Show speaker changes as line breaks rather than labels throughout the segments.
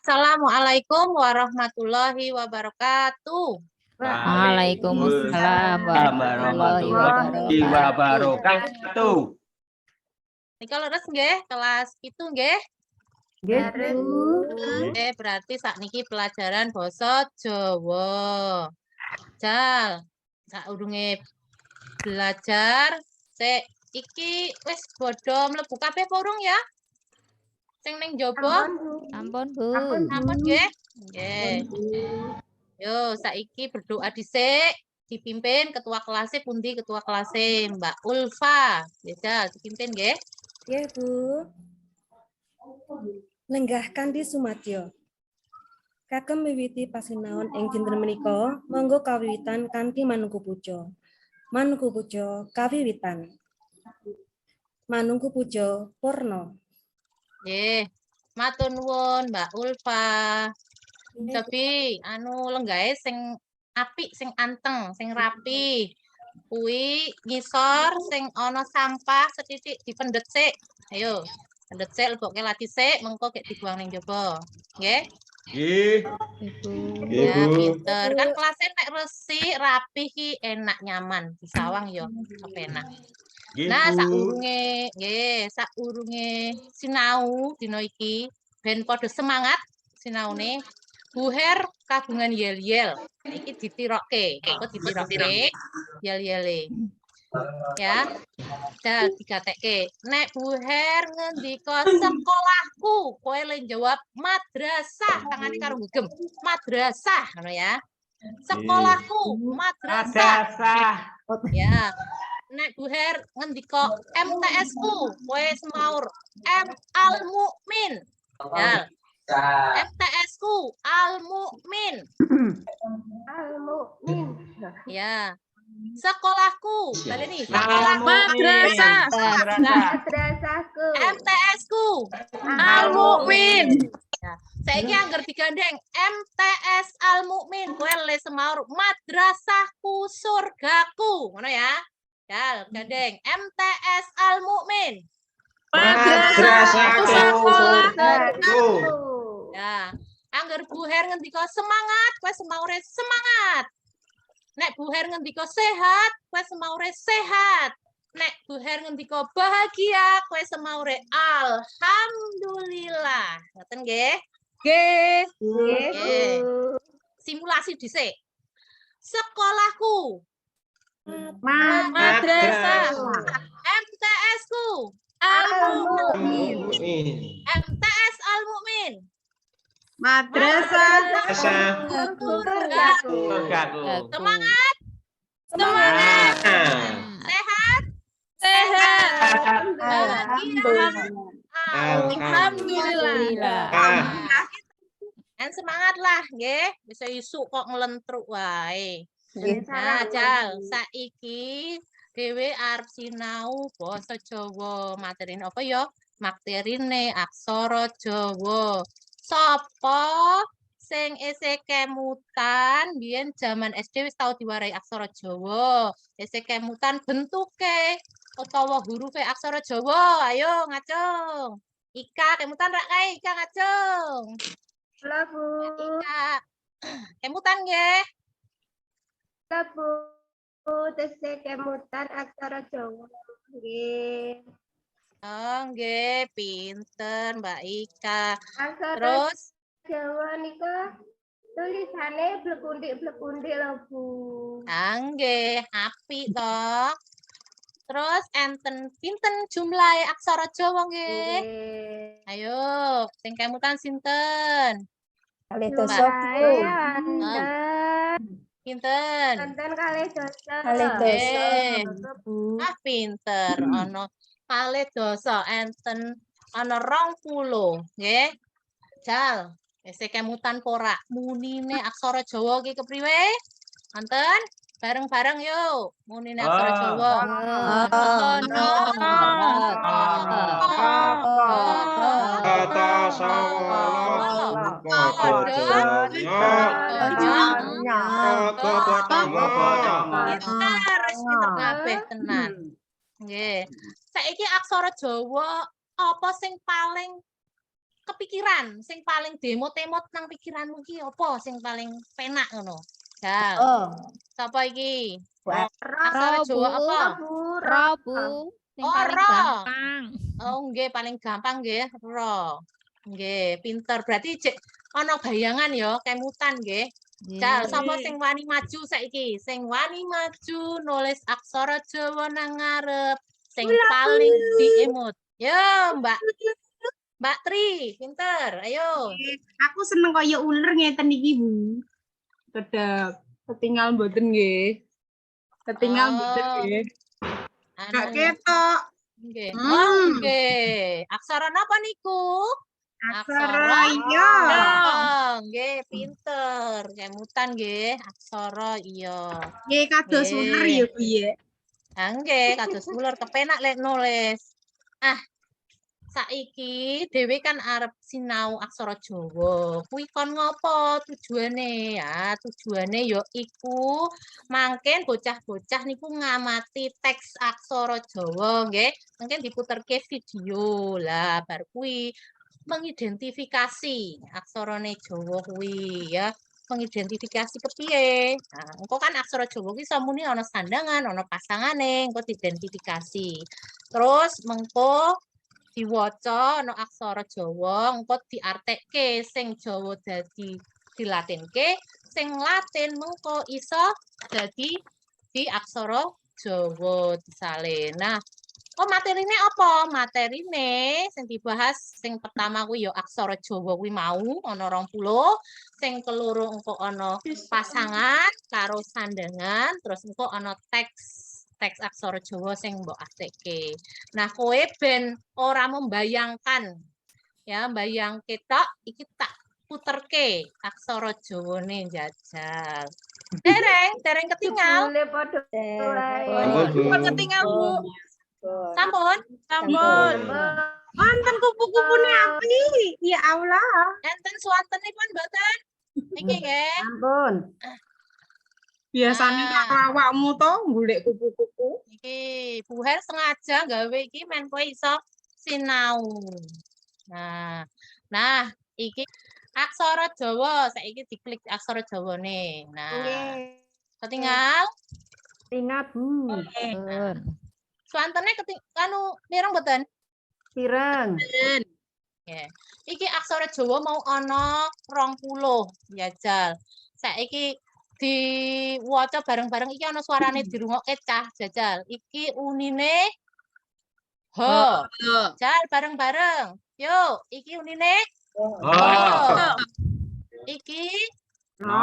Assalamualaikum warahmatullahi wabarakatuh.
Waalaikumsalam warahmatullahi wabarakatuh.
Nika leres nggih kelas itu nggih?
Nggih.
Berarti sakniki pelajaran basa Jawa. Jal, saurunge belajar sik iki wis bodho mlebu kabeh porong ya? Sing ning jaba?
Ampun, Bu.
Ampun nggih. Nggih. Yo, saiki berdoa dhisik. Dipimpin ketua kelasnya pundi ketua kelasnya Mbak Ulfa. Ya, dipimpin nggih.
Ya, Bu. Lenggah kanthi sumadyo. Kagem miwiti pasinaon ing dinten menika, monggo kawiwitan kanthi manungku puja. Manungku puja kawiwitan. Manungku puja purna.
Nggih. Matur nuwun Mbak Ulfa. Tapi lenggahe sing apik, sing anteng, sing rapi. Kuwi ngisor sing ana sampah setitik dipendet sik. Ayo, pendet sik lebokke lati sik, mengko gek dibuang ning jaba. Nggih?
Nggih.
Ya, pinter. Kan kelasnya nek resik, rapi ki enak nyaman, disawang yo kepenak. Nah, saurunge sinau dina iki ben padha semangat sinaune. Bu Her kagungan yel-yel. Iki ditirokke. Apa ditirokke? Yel-yele. Ya. Dal digatekke. Nek Bu Her ngendika sekolahku, kowe le jawab madrasah, tangane karo gugem. Madrasah ngono ya. Sekolahku madrasah. Ya. Nek Bu Her ngendika MTS-ku, kowe semaur M Al Mukmin. Ya. MTS-ku Al Mukmin. Ya. Sekolahku, baleni.
Madrasah.
Madrasahku. MTS-ku Al Mukmin. Ya. Saiki anggar digandeng MTS Al Mukmin, kowe le semaur madrasahku surgaku, ngono ya. Ya, gandeng MTS Al Mukmin.
Madrasahku surgaku.
Ya, anggar Bu Her ngendika semangat, kowe semaure semangat. Nek Bu Her ngendika sehat, kowe semaure sehat. Nek Bu Her ngendika bahagia, kowe semaure alhamdulillah. Ngoten nggih? Nggih. Simulasi dhisik. Sekolahku madrasah. MTS-ku Al Mukmin. MTS Al Mukmin.
Madrasah
surgaku. Semangat. Sehat. Alhamdulillah. Dan semangat lah, nggih. Bisa isuk kok ngelentruk wae. Nah, Jal, saiki dhewe arep sinau basa Jawa. Materine apa ya? Materine aksara Jawa. Sapa sing isih kemutan biyen jaman SD wis tau diwarai aksara Jawa. Isih kemutan bentuke utawa hurufe aksara Jawa. Ayo ngacung. Ika kemutan rak kae, Ika ngacung.
Halo, Bu.
Ika. Kemutan nggih.
Halo, Bu. Tesih kemutan aksara Jawa. Nggih.
Oh, nggih, pinter Mbak Ika.
Aksara
Terus
Jawa nika tulisane blekundik-blekundik lho, Bu.
nggih, apik toh. Terus enten pinten jumlah aksara Jawa nggih?
Nggih.
Ayo, sing kemutan sinten?
Kalih
Mbak.
dosa
Pinten?
Wonten kalih dosa.
Kalih dosa.
Pinter. Ana kalih dosa enten ana 20, nggih. Jal, isih kemutan pora munine aksara Jawa iki kepriwe? Wonten? Bareng-bareng yuk. Munine aksara Jawa. Pinter kabeh tenan. Nggih. Saiki aksara Jawa apa sing paling kepikiran sing paling demot-temot nang pikiranmu ki apa sing paling penak ngono. Jal. Sapa iki? Aksara Jawa apa?
Sing paling
Ora.
gampang.
Oh, nggih paling gampang nggih, ro. Nggih, pinter. Berarti cek ana bayangan ya, kemutan nggih. Jal, sapa sing wani maju saiki? Sing wani maju nulis aksara Jawa nang ngarep, sing paling diemut. Yo, Mbak. Mbak Tri, pinter. Ayo.
Aku seneng kaya uler ngeten iki, Bu. Kedap. Ketinggal mboten nggih. Ketinggal mboten nggih. Gak ketok.
Nggih. Oh, nggih. Aksara napa niku?
Aksara iya.
Oh, nggih, pinter. Kemutan nggih, aksara iya.
Nggih kados
Nggih.
uler ya, Bu ya.
Ah, nggih, kados uler kepenak lek nulis. Ah, saiki dhewe kan arep sinau aksara Jawa. Kuwi kon ngopo tujuane? Ya, tujuane ya iku mangken bocah-bocah niku ngamati teks aksara Jawa, nggih. Mungkin diputerke video. Lah, bar kuwi mengidentifikasi aksarane Jawa kuwi ya. Mengidentifikasi kepiye? Nah, engko kan aksara Jawa kuwi samune ana sandangan, ana pasangane, engko diidentifikasi. Terus mengko diwaca ana aksara Jawa, engko diartekke sing Jawa dadi dilatinke, sing Latin mengko iso dadi di aksara Jawa disalin. Nah, oh materine apa? Materine sing dibahas sing pertama kuwi ya aksara Jawa kuwi mau ana 20, sing keloro engko ana pasangan karo sandangan, terus engko ana teks aksara Jawa sing mbok artekke. Nah, kowe ben ora membayangkan ya, mbayangke tok iki tak puterke aksara Jawane njajal. Dereng ketinggal.
Jule padha wae.
Sampun, Bu.
Ketinggal, Bu.
Sampun.
Sampun. Wonten kupu-kupune api. Ya Allah.
Enten swantenipun mboten? Iki nggih.
Ampun.
Biasane
Ah.
karo awakmu to golek kupu-kupu.
Iki Bu Her sengaja gawe iki men kowe iso sinau. Nah, iki aksara Jawa, saiki diklik aksara Jawane. Nah,
Nggih.
ketinggal.
Tinggal, Bu.
Swantene anu mireng mboten?
Pireng.
Nggih. Iki aksara Jawa mau ana 20 jajal. Saiki diwaca bareng-bareng iki ana suarane dirungokke cah jajal. Iki unine ho. Jal bareng-bareng. Yuk, iki unine ho. Iki no.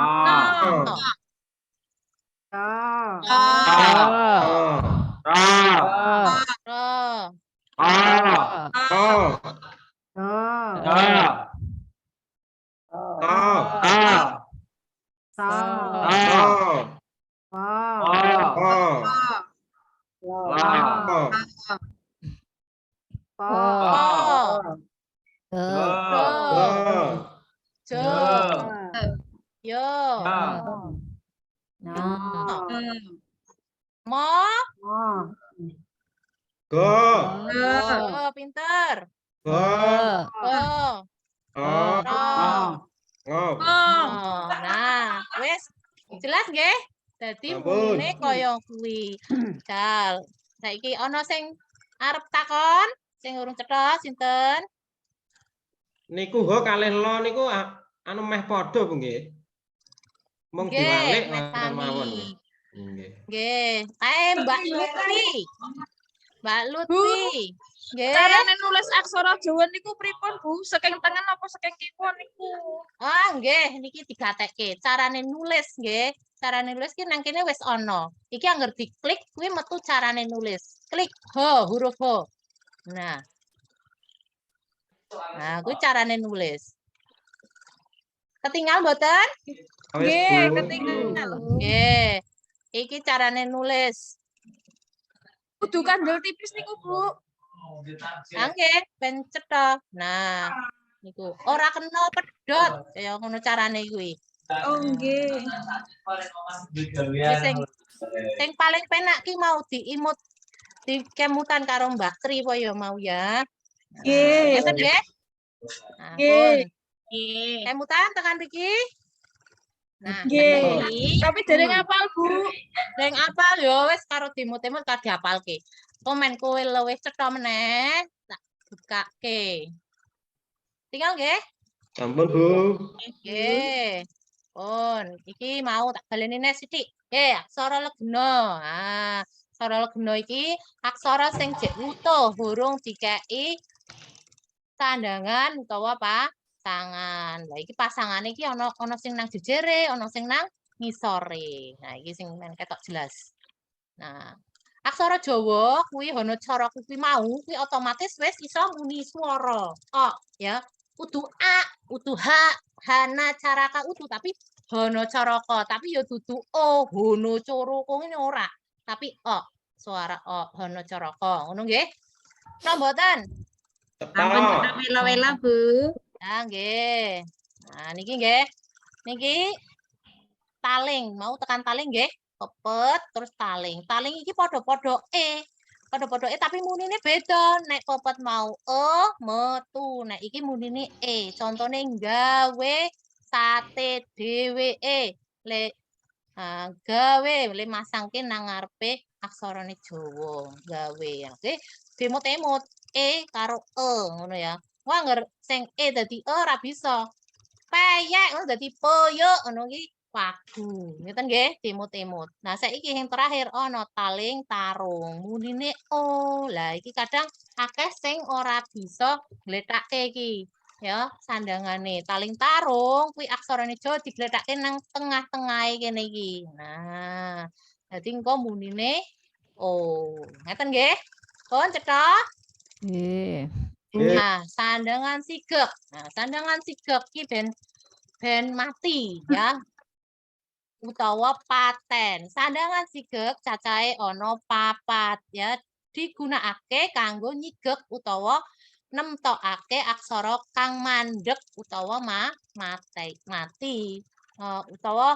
Ro. Jo. Yo. Mo. Oh, pinter. Oh. Oh, nah, wes jelas nggih? Dadi
Sampun.
bunine kaya kuwi. Dal. Saiki ana sing arep takon, sing urung cetha sinten?
Niku ho kalih lo niku anu meh padha Bu nggih. Mung
Nggih,
diwalik
meh
ngoten mawon.
sami.
Nggih.
Nggih. Mbak Lutfi. Mbak Lutfi. Nggih.
Carane nulis aksara Jawa niku pripun, Bu? Saking tengen apa saking kiwa niku?
Ah, nggih, niki digatekke. Carane nulis nggih. Carane nulis ki nang kene wis ana. Iki angger diklik kuwi metu carane nulis. Klik ho, huruf ho. Nah. Nah, kuwi carane nulis. Ketinggal mboten?
Nggih,
Bu.
ketinggal.
Nggih. Iki carane nulis.
Kudu kandel tipis niku, Bu.
Ah, nggih, ben cetha. Nah, niku ora kena pedhot kaya ngono carane kuwi.
Oh, nggih.
Sing paling penak ki mau diimut di kemutan karo Mbak Tri po ya mau ya.
Nggih.
Ngeten nggih? Nah,
Nggih.
pun. Kemutan tekan mriki. Nah,
Nggih.
saiki
Tapi dereng apal, Bu.
sing apal yo wis karo timut-timut tak diapalke. Komen kowe luwih cetha meneh, tak bukake. Tinggal nggih.
Sampun, Bu.
Nggih. Pun, iki mau tak baleni neh sithik. Aksara legena. Ah, aksara legena iki aksara sing jek utuh, burung dikeki sandangan utawa pasangan. Lah iki pasangane iki ana sing nang jejere, ana sing nang ngisore. Nah, iki sing men ketok jelas. Nah, aksara Jawa kuwi hanacara kuwi mau kuwi otomatis wis iso muni swara. Ya. Udu a, udu ha, hana caraka udu tapi hanacaraka, tapi ya dudu o, hono coroko ngene ora. Tapi suara o, hanacaraka. Ngono nggih? Napa mboten?
Ampun
Cetha.
wela-wela, Bu.
Nah, nggih. Nah, niki nggih. Niki taling, mau tekan taling nggih. Pepet terus taling. Taling iki padha-padha Padha-padha tapi munine beda. Nek pepet mau metu. Nek iki munine Contone gawe sate dheweke. Gawe le masangke nang ngarepe aksarane Jawa. Gawe. Oke. Demot-emot karo ngono ya. Wah, sing dadi ora bisa. Peyek ngono dadi peyuk ngono iki wagu. Ngeten nggih, timut-timut. Nah, saiki yang terakhir ana taling tarung. Munine lah iki kadang akeh sing ora bisa glethake iki. Ya, sandangane taling tarung kuwi aksarane Jawa diglethakke nang tengah-tengahe kene iki. Nah, dadi engko munine ngeten nggih. Pun cetha?
Nggih.
Nah, sandangan sigek. Nah, sandangan sigek iki ben mati ya. Utawa paten. Sandangan sigek cacahe ana 4 ya. Digunakake kanggo nyigek utawa nemtokake aksara kang mandheg utawa mati. Utawa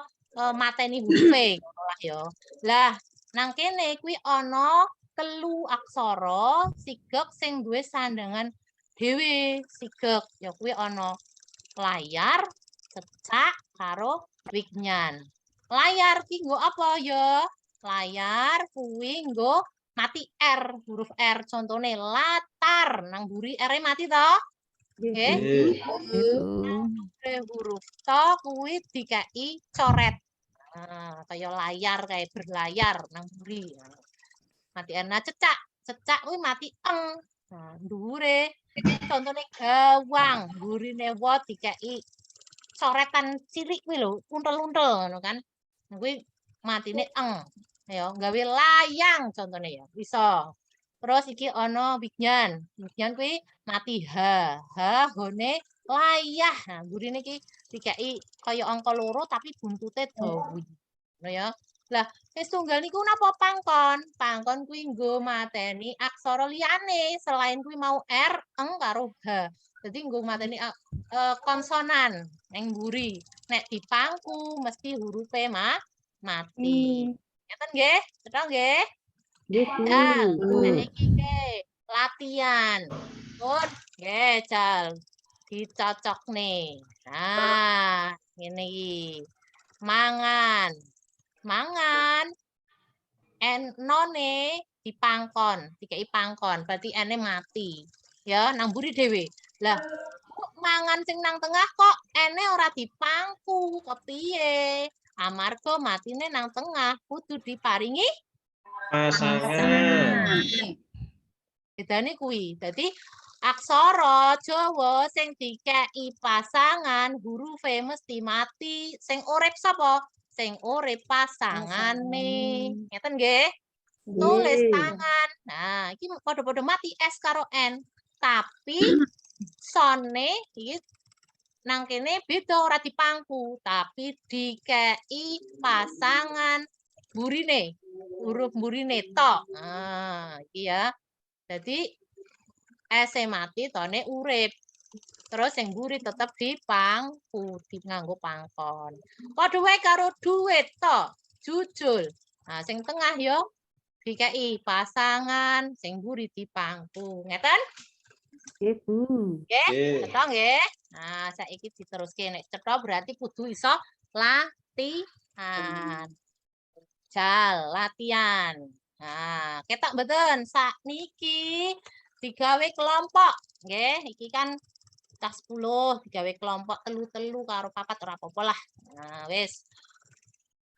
mateni hurufe lah ya. Lah, nang kene kuwi ana 3 aksara sigek sing duwe sandangan dhewe sigek. Ya kuwi ana layar, cecak karo wignan. Layar ki nggo apa ya? Layar kuwi nggo mati R, huruf R. Contone latar. Nang mburi R-e mati to? Nggih.
Nggih, Bu.
Huruf to kuwi dikeki coret. Nah, kaya layar kayak berlayar nang mburi. Mati R. Nah, cecak kuwi mati eng. Nah, dhuwure contone gawang, mburine wa dikeki coretan cilik kuwi lho, untel-untel ngono kan. Kuwi matine eng. Ya, gawe layang contone ya. Bisa. Terus iki ana wignan. Wignan kuwi mati H. Hone layah. Nah, mburine iki dikeki kaya angka 2 tapi buntute dawa. Ngono ya. Lah, wis tunggal niku napa pangkon? Pangkon kuwi nggo mateni aksara liyane selain kuwi mau R, eng karo H. Jadi nggo mateni konsonan ning mburi. Nek dipangku mesti hurufe mati. Ngeten nggih? Cetha nggih?
Nggih, Bu.
Saiki nggih latihan. Pun nggih, Jal. Dicocokne. Nah, ngene iki. Mangan. None dipangkon, dikei pangkon, berarti ene mati. Ya, nang mburi dhewe. Lah, mangan sing nang tengah kok ene ora dipangku, kepiye? Amarga matine nang tengah kudu diparingi
Pasangan.
bedane kuwi. Dadi aksara Jawa sing dikeki pasangan hurufe mesti mati. Sing urip sapa? Sing urip pasangane. Ngeten nggih? Tulis tangan. Nah, iki padha-padha mati S karo N. Tapi sone iki nang kene beda ora dipangku, tapi dikeki pasangan burine. Huruf burine tok. Nah, iki ya. Jadi S mati tone urip. Terus yang mburi tetep dipangku, nganggo pangkon. Padha wae karo duit to, jujul. Nah, sing tengah yo dikeki pasangan, sing mburi dipangku. Ngeten?
Nggih, Bu.
Nggih,
Nggih.
cetha nggih. Nah, saiki diteruske nek cetha berarti kudu iso latihan. Jal, latihan. Nah, ketok mboten sakniki digawe kelompok. Nggih, iki kan cah 10 digawe kelompok telu-telu karo papat ora apa-apa lah. Nah, wis.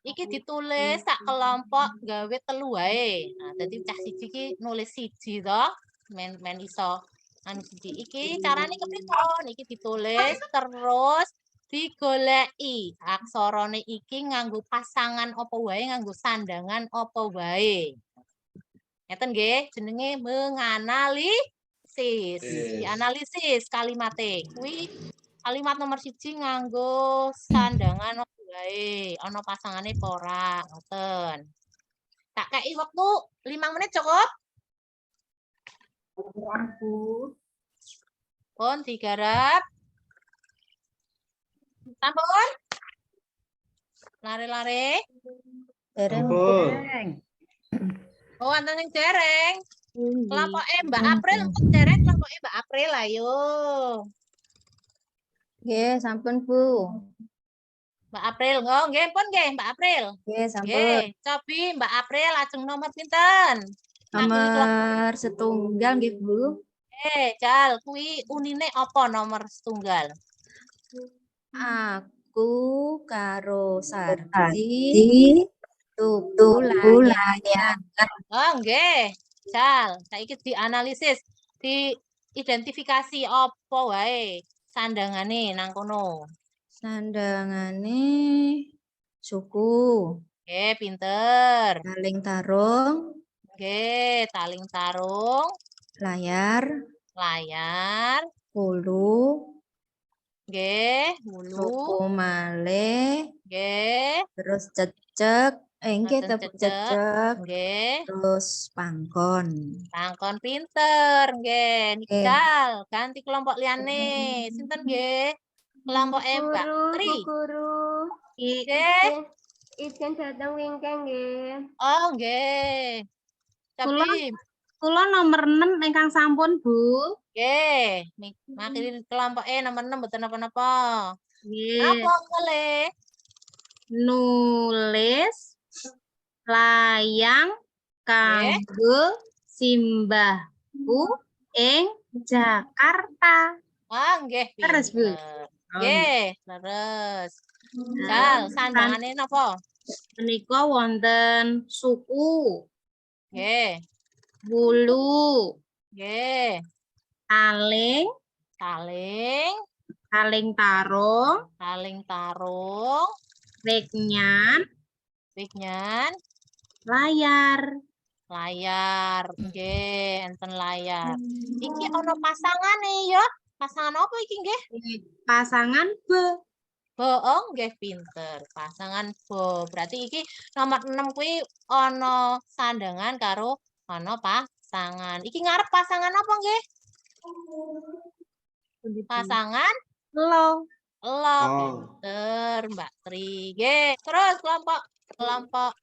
Iki ditulis sak kelompok gawe telu wae. Nah, dadi cah siji iki nulis siji to, men iso anu siji. Iki carane kepripun? Iki ditulis terus digoleki. Aksarane iki nganggo pasangan apa wae, nganggo sandangan apa wae. Ngeten nggih, jenenge menganalisis. Dianalisis kalimate. Kuwi kalimat nomor 1 nganggo sandangan apa wae, ana pasangane apa ora, ngoten. Tak kei wektu 5 menit cukup? Pun digarap. Sampun? Lare-lare.
Ampun.
Oh, wonten sing dereng. Kelompoke Mbak April, empun dereng kelompoke Mbak April ayo.
Nggih, sampun Bu.
Mbak April, oh nggih pun nggih Mbak April.
Nggih, sampun.
Nggih, cobi Mbak April lajeng nomor pinten?
Nomor setunggal nggih, Bu.
Jal, kuwi unine apa nomor setunggal?
Aku karo Sardi tuku layangan.
Oh nggih, Jal, saiki dianalisis, diidentifikasi apa wae sandangane nang kono.
Sandangane suku,
Nggih, pinter.
taling tarung,
Nggih, taling tarung,
layar,
layar,
hulu,
nggih, hulu,
suku malih,
nggih,
terus cecek, nggih
Ngoten
tepuk
cecek.
cecek,
nggih.
terus pangkon.
Pangkon pinter, nggih.
Nggih.
Nikal, ganti kelompok liyane. Sinten nggih? Kelompok Mbak Tri.
Guru.
Nggih.
Ijen datang wingkeng nggih.
Oh, nggih. Tapi
Kula nomor 6 ingkang sampun, Bu.
nggih, makin kelompok nomor 6 mboten napa-napa.
Nggih.
Apa kele?
Nulis layang kanggo simbahku ing Jakarta.
Ah, nggih.
Terus, Bu.
pinter. Nggih, terus. Jal, sandangane napa?
Menika wonten suku,
Nggih.
bulu,
Nggih.
taling,
Taling,
taling tarung,
taling tarung,
reknyan,
wignan,
layar.
layar. Nggih, enten layar. Iki ana pasangane ya. Pasangan apa iki nggih?
Pasangan be.
Bohong nggih pinter. Pasangan bo. Berarti iki nomor 6 kuwi ana sandangan karo ana pasangan. Iki ngarep pasangan apa nggih? Pasangan
Lo.
lo.
Oh.
Pinter, Mbak Tri. Nggih, terus kelompok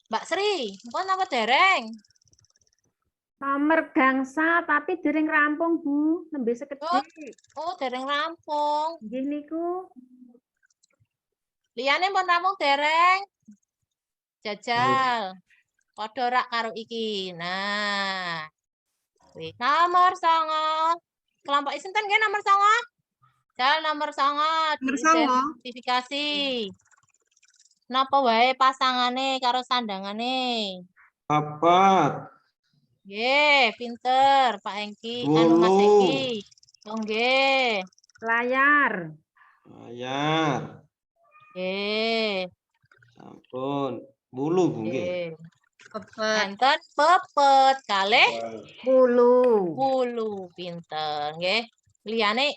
Mbak Sri, engko napa dereng?
Nomor gangsa tapi dereng rampung, Bu. Nembe sekedhik.
Oh, dereng rampung.
Nggih niku.
Liyane pun rampung dereng. Jajal. Padha rak karo iki. Nah. Wih, nomor 9. Kelompok sinten nggih nomor 9? Jal nomor 9
Nomor 9.
diidentifikasi. Napa wae pasangane karo sandangane?
Papat.
Nggih, pinter Pak Hengki, anu Mas Hengki. Oh nggih.
Layar.
Layar.
Nggih.
Sampun. Bulu, Bu nggih.
Nggih.
Pepet.
Enten pepet kalih
Bulu.
bulu pinter nggih. Liyane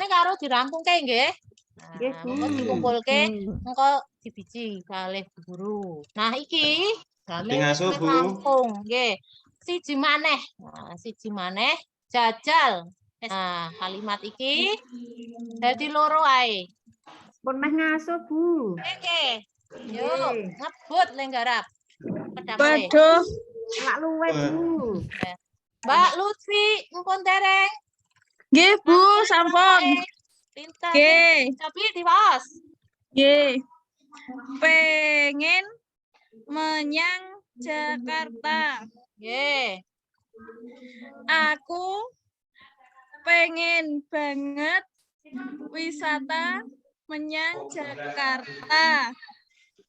karo dirampungke nggih.
Nggih,
Nah,
Bu.
engko dikumpulke engko dibiji kalih guru. Nah, iki
Dadi ngasuh, Bu.
rampung nggih. Siji maneh. Nah, siji maneh jajal. Nah, kalimat iki dadi loro ae.
Pun meh ngasuh, Bu.
Nggih. Yuk,
Nggih.
ngebut ning garap. Pedang kowe.
Waduh,
Lak luweh, Bu.
Mbak Lutfi, mumpun dereng.
Nggih, Bu, sampun.
Pinter.
Nggih,
Tapi diwas.
nggih. Pengen menyang Jakarta.
Nggih.
Aku pengen banget wisata menyang Jakarta.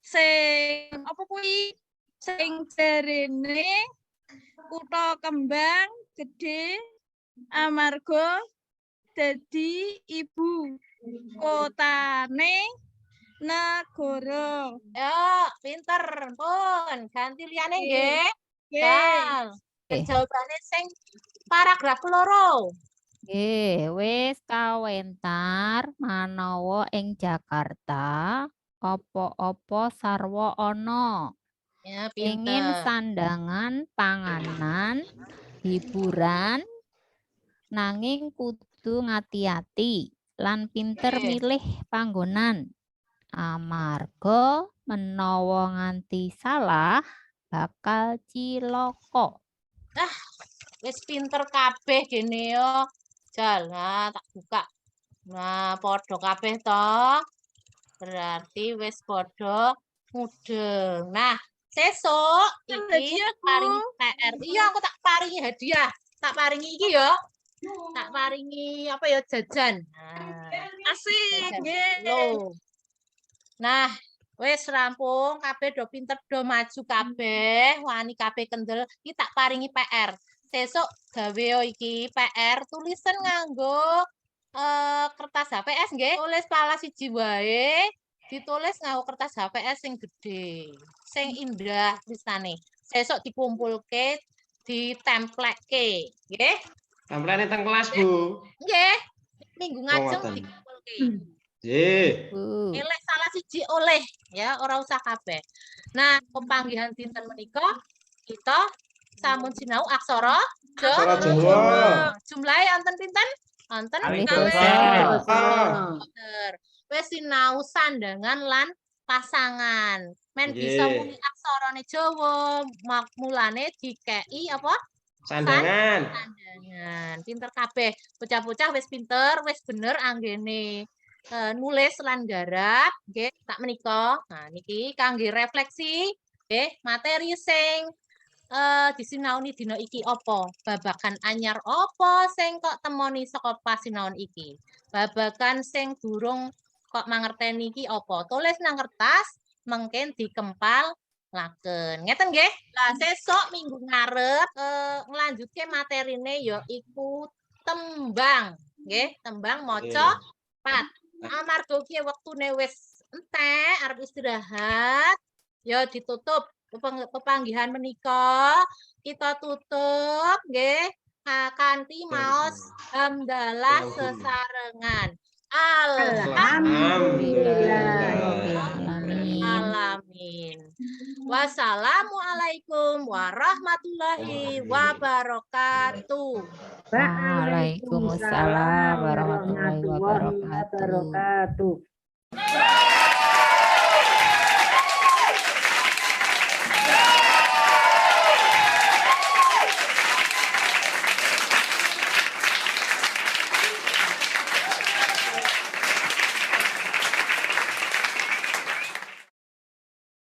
Sing apa kuwi? Sing jarene kutha kembang gede amarga dadi ibu kotane negara.
Ya, pinter. Pun ganti liyane nggih.
Nggih.
Jal. Jawabane sing paragraf loro.
Nggih, wis kawentar manawa ing Jakarta apa-apa sarwa ana.
Ya,
Ingin
pinter.
sandangan panganan, hiburan, nanging kudu ngati-ati lan pinter
Oke.
milih panggonan. Amarga menawa nganti salah bakal cilaka.
Wis pinter kabeh gene yo. Jal, nah tak buka. Nah, podo kabeh to. Berarti wis podo mudeng. Nah, sesuk iki
Hadiah,
tak paringi
Bu.
PR. Iya, aku tak paringi hadiah. Tak paringi iki yo. Tak paringi apa ya jajan. Nah,
Asik,
jajan.
nggih.
Loh. Nah, wis rampung kabeh do pinter do maju kabeh, wani kabeh kendel. Iki tak paringi PR. Sesuk gawe yo iki PR tulisan nganggo kertas HPS nggih. Tulis pala siji wae, ditulis nganggo kertas HPS sing gede, sing indah tulisane. Sesuk dikumpulke, ditemplekke, nggih.
Template teng kelas, Bu.
Nggih. Minggu ngajeng
ngoten.
dikumpulke.
Nggih.
Bu.
Eleh salah siji oleh ya, ora usah kabeh. Nah, pepanggihan dinten menika kita sampun sinau aksara
Aksara Jawa.
Jumlahe wonten pinten? Wonten
Alif
kalih
dosa.
Bener. Wis sinau sandangan lan pasangan. Men
Nggih.
bisa muni aksarane Jawa, mulane dikei apa?
Sandangan.
Sandangan. Pinter kabeh. Bocah-bocah wis pinter, wis bener anggene nulis lan garap, nggih, tak menika. Nah, niki kangge refleksi, nggih, materi sing disinaoni dina iki apa? Babagan anyar apa sing kok temoni saka pasinaon iki? Babagan sing durung kok mangerteni iki apa? Tulis nang kertas, mengken dikempal laken. Ngeten nggih? Lah sesuk minggu ngarep nglanjutke materine ya iku tembang, nggih, tembang maca pat. Amarga ki wektune wis entek arep istirahat, ya ditutup pepanggihan menika. Kita tutup nggih kanthi maos hamdalah sesarengan. Alhamdulillahirobbilalamin. Wassalamualaikum warahmatullahi wabarakatuh.
Waalaikumsalam warahmatullahi wabarakatuh.
wabarakatuh.